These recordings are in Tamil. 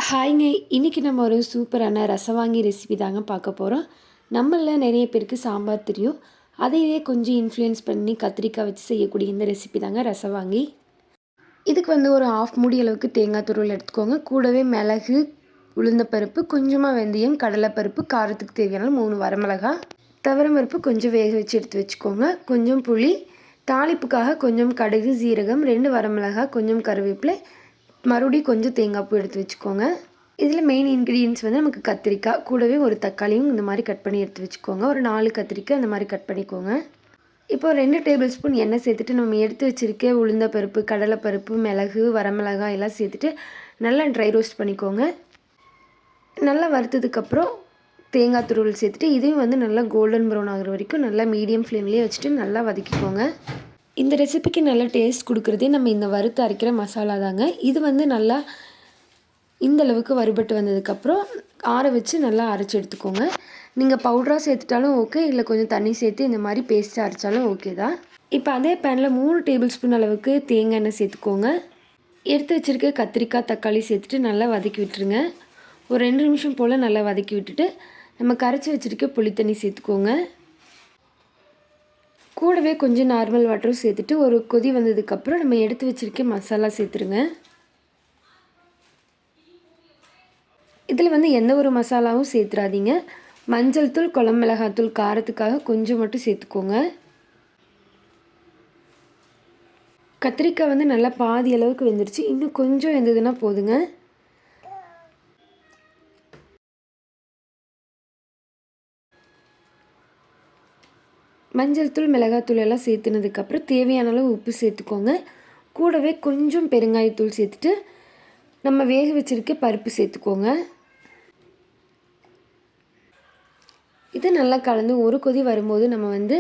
ஹாய்ங்க. இன்றைக்கி நம்ம ஒரு சூப்பரான ரசவாங்கி ரெசிபி தாங்க பார்க்க போகிறோம். நம்மள நிறைய பேருக்கு சாம்பார் தெரியும். அதையே கொஞ்சம் இன்ஃப்ளூயன்ஸ் பண்ணி கத்திரிக்காய் வச்சு செய்யக்கூடிய இந்த ரெசிபி தாங்க ரசவாங்கி. இதுக்கு வந்து ஒரு 1/2 மூடி அளவுக்கு தேங்காய் துருவல் எடுத்துக்கோங்க. கூடவே மிளகு, உளுந்தப்பருப்பு, கொஞ்சமாக வெந்தயம், கடலைப்பருப்பு, காரத்துக்கு தேவையான 3 வரமிளகாய், துவரம்பருப்பு கொஞ்சம் வேக வச்சு எடுத்து வச்சுக்கோங்க. கொஞ்சம் புளி, தாளிப்புக்காக கொஞ்சம் கடுகு, சீரகம், 2 வரமிளகாய், கொஞ்சம் கருவேப்பிலை, மறுபடியும் கொஞ்சம் தேங்காய் பூ எடுத்து வச்சுக்கோங்க. இதில் மெயின் இன்க்ரீடியன்ஸ் வந்து நமக்கு கத்திரிக்காய், கூடவே ஒரு தக்காளியும் இந்த மாதிரி கட் பண்ணி எடுத்து வச்சுக்கோங்க. ஒரு 4 கத்திரிக்காய் அந்த மாதிரி கட் பண்ணிக்கோங்க. இப்போ 2 டேபிள் ஸ்பூன் எண்ணெய் சேர்த்துட்டு நம்ம எடுத்து வச்சுருக்க உளுந்தப்பருப்பு, கடலைப்பருப்பு, மிளகு, வரமிளகாய் எல்லாம் சேர்த்துட்டு நல்லா ட்ரை ரோஸ்ட் பண்ணிக்கோங்க. நல்லா வறுத்ததுக்கப்புறம் தேங்காய் துருவல் சேர்த்துட்டு இதையும் வந்து நல்லா கோல்டன் ப்ரௌன் ஆகிற வரைக்கும் நல்லா மீடியம் ஃப்ளேம்லேயே வச்சுட்டு நல்லா வதக்கிக்கோங்க. இந்த ரெசிபிக்கு நல்லா டேஸ்ட் கொடுக்குறதே நம்ம இந்த வறுத்து அரைக்கிற மசாலா தாங்க. இது வந்து நல்லா இந்த அளவுக்கு வறுபட்டு வந்ததுக்கப்புறம் ஆற வச்சு நல்லா அரைச்சி எடுத்துக்கோங்க. நீங்கள் பவுடராக சேர்த்துட்டாலும் ஓகே, இல்லை கொஞ்சம் தண்ணி சேர்த்து இந்த மாதிரி பேஸ்ட்டாக அரைச்சாலும் ஓகே தான். இப்போ அதே பேனில் 3 டேபிள் ஸ்பூன் அளவுக்கு தேங்காய் எண்ணெய் சேர்த்துக்கோங்க. எடுத்து வச்சுருக்க கத்திரிக்காய், தக்காளி சேர்த்துட்டு நல்லா வதக்கி விட்டுருங்க. ஒரு 2 நிமிஷம் போல் நல்லா வதக்கி விட்டுட்டு நம்ம கரைச்சி வச்சுருக்க புளி தண்ணி சேர்த்துக்கோங்க. கூடவே கொஞ்சம் நார்மல் வாட்டரும் சேர்த்துட்டு ஒரு கொதி வந்ததுக்கப்புறம் நம்ம எடுத்து வச்சுருக்க மசாலா சேர்த்துருங்க. இதில் வந்து எந்த ஒரு மசாலாவும் சேர்த்துறாதீங்க. மஞ்சள் தூள், குழம்பு மிளகாத்தூள் காரத்துக்காக கொஞ்சம் மட்டும் சேர்த்துக்கோங்க. கத்திரிக்காய் வந்து நல்லா பாதி அளவுக்கு வெந்துருச்சு. இன்னும் கொஞ்சம் வெந்ததுன்னா போதுங்க. மஞ்சள் தூள், மிளகாத்தூள் எல்லாம் சேர்த்துனதுக்கப்புறம் தேவையான அளவு உப்பு சேர்த்துக்கோங்க. கூடவே கொஞ்சம் பெருங்காயத்தூள் சேர்த்துட்டு நம்ம வேக வச்சுருக்க பருப்பு சேர்த்துக்கோங்க. இது நல்லா கலந்து ஒரு கொதி வரும்போது நம்ம வந்து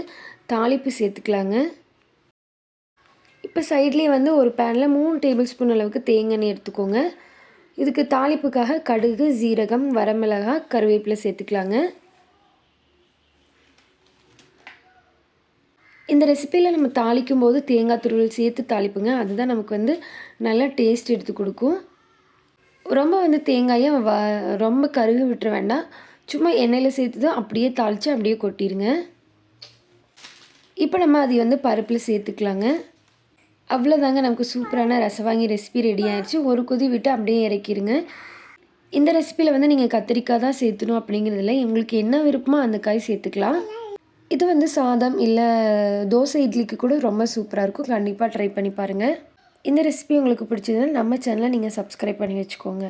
தாளிப்பு சேர்த்துக்கலாங்க. இப்போ சைட்லேயே வந்து ஒரு பேனில் 3 டேபிள் ஸ்பூன் அளவுக்கு தேங்காய் எண்ணெய் எடுத்துக்கோங்க. இதுக்கு தாளிப்புக்காக கடுகு, சீரகம், வரமிளகாய், கருவேப்பிலை சேர்த்துக்கலாங்க. இந்த ரெசிப்பியில் நம்ம தாளிக்கும் போது தேங்காய் துருவல் சேர்த்து தாளிப்புங்க. அதுதான் நமக்கு வந்து நல்லா டேஸ்ட் எடுத்து கொடுக்கும். ரொம்ப வந்து தேங்காயை ரொம்ப கருக விட்டுற வேண்டாம். சும்மா எண்ணெயில் சேர்த்து தான் அப்படியே தாளித்து அப்படியே கொட்டிடுங்க. இப்போ நம்ம அதை வந்து பருப்பில் சேர்த்துக்கலாங்க. அவ்வளோதாங்க, நமக்கு சூப்பரான ரசவாங்கி ரெசிபி ரெடி ஆகிடுச்சு. ஒரு கொதி விட்டு அப்படியே இறக்கிடுங்க. இந்த ரெசிப்பியில் வந்து நீங்கள் கத்திரிக்காய் தான் சேர்த்துணும் அப்படிங்கிறதில்ல, உங்களுக்கு என்ன விருப்பமோ அந்த காய் சேர்த்துக்கலாம். இது வந்து சாதம் இல்லை தோசை, இட்லிக்கு கூட ரொம்ப சூப்பராக இருக்கும். கண்டிப்பாக ட்ரை பண்ணி பாருங்கள். இந்த ரெசிபி உங்களுக்கு பிடிச்சதுன்னா நம்ம சேனலை நீங்கள் சப்ஸ்கிரைப் பண்ணி வச்சுக்கோங்க.